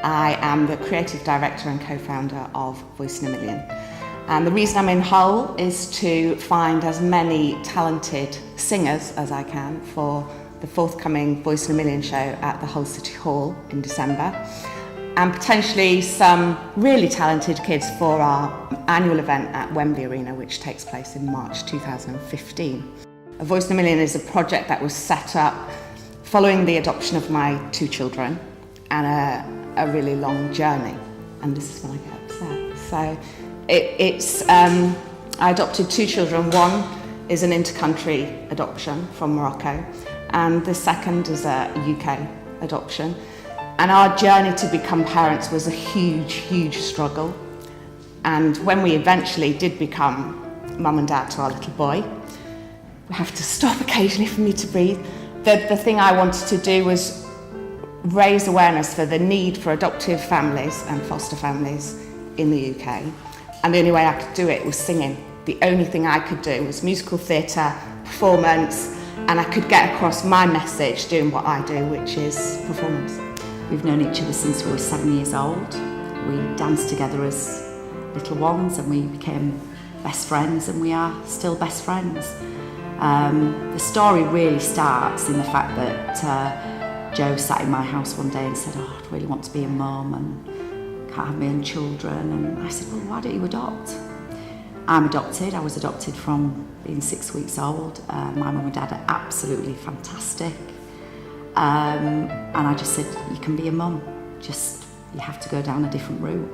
I am the Creative Director and co-founder of Voice in a Million. And the reason I'm in Hull is to find as many talented singers as I can for the forthcoming Voice in a Million show at the Hull City Hall in December, and potentially some really talented kids for our annual event at Wembley Arena, which takes place in March 2015. A Voice in a Million is a project that was set up following the adoption of my two children and a really long journey. And this is when I get upset. So I adopted two children. One is an intercountry adoption from Morocco, and the second is a UK adoption. And our journey to become parents was a huge, huge struggle. And when we eventually did become mum and dad to our little boy, we have to stop occasionally for me to breathe. The thing I wanted to do was raise awareness for the need for adoptive families and foster families in the UK. And the only way I could do it was singing. The only thing I could do was musical theatre, performance, and I could get across my message doing what I do, which is performance. We've known each other since we were 7 years old. We danced together as little ones and we became best friends, and we are still best friends. The story really starts in the fact that Joe sat in my house one day and said, "Oh, I'd really want to be a mum and can't have my own children." And I said, "Well, why don't you adopt?" I'm adopted. I was adopted from being 6 weeks old. My mum and dad are absolutely fantastic. And I just said, you can be a mum, just you have to go down a different route.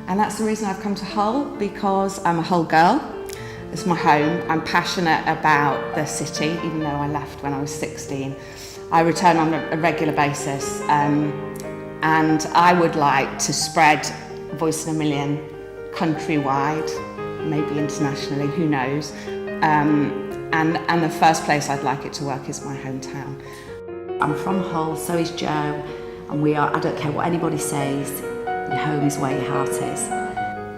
And that's the reason I've come to Hull, because I'm a Hull girl. It's my home. I'm passionate about the city, even though I left when I was 16. I return on a regular basis, and I would like to spread Voice in a Million countrywide, maybe internationally, who knows. And the first place I'd like it to work is my hometown. I'm from Hull, so is Joe, and I don't care what anybody says, your home is where your heart is.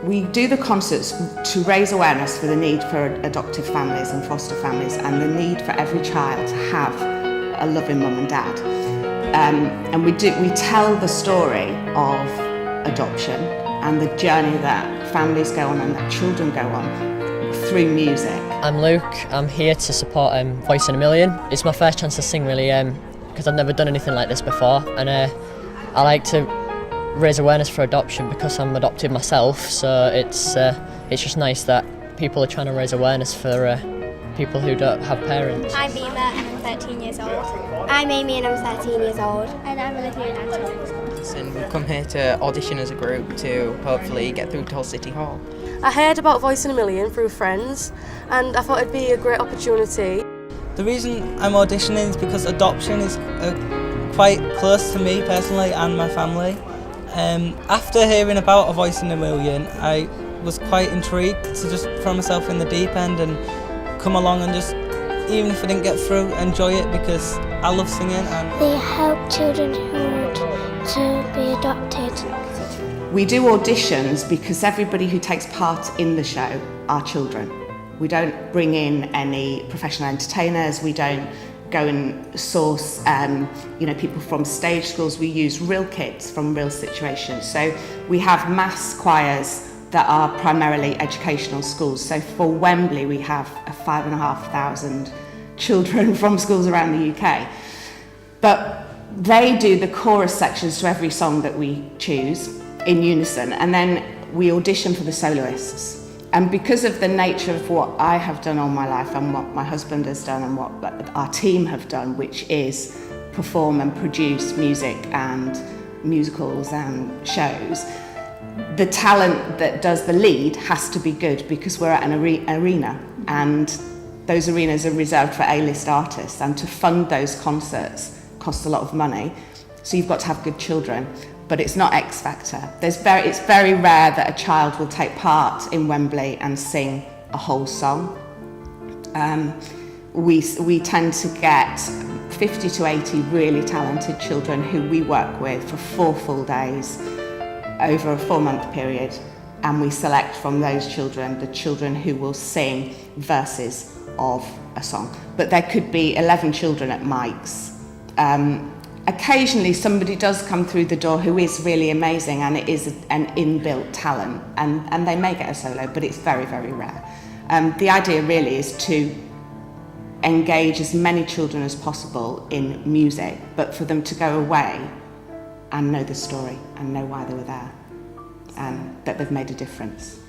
We do the concerts to raise awareness for the need for adoptive families and foster families, and the need for every child to have a loving mum and dad. And we tell the story of adoption and the journey that families go on and that children go on through music. I'm Luke. I'm here to support Voice in a Million. It's my first chance to sing, really, because I've never done anything like this before, and I like to raise awareness for adoption because I'm adopted myself. So it's just nice that people are trying to raise awareness for people who don't have parents. I'm Bima and I'm 13 years old. I'm Amy and I'm 13 years old. And I'm Olivia and I'm 12 years old. And we've come here to audition as a group to hopefully get through to Hull City Hall. I heard about Voice in a Million through friends, and I thought it'd be a great opportunity. The reason I'm auditioning is because adoption is quite close to me personally and my family. After hearing about A Voice in a Million, I was quite intrigued to just throw myself in the deep end and come along and just, even if I didn't get through, enjoy it, because I love singing. And They help children who want to be adopted. We do auditions because everybody who takes part in the show are children. We don't bring in any professional entertainers, we don't go and source people from stage schools. We use real kids from real situations. So we have mass choirs that are primarily educational schools. So for Wembley we have 5,500 children from schools around the UK. But they do the chorus sections to every song that we choose in unison, and then we audition for the soloists. And because of the nature of what I have done all my life and what my husband has done and what our team have done, which is perform and produce music and musicals and shows, the talent that does the lead has to be good, because we're at an arena, and those arenas are reserved for A-list artists, and to fund those concerts costs a lot of money. So you've got to have good children. But it's not X Factor. It's very rare that a child will take part in Wembley and sing a whole song. We tend to get 50 to 80 really talented children who we work with for 4 full days over a 4-month period, and we select from those children the children who will sing verses of a song. But there could be 11 children at Mike's. occasionally somebody does come through the door who is really amazing and it is an inbuilt talent, and they may get a solo, but it's very, very rare. The idea really is to engage as many children as possible in music, but for them to go away and know the story and know why they were there and that they've made a difference.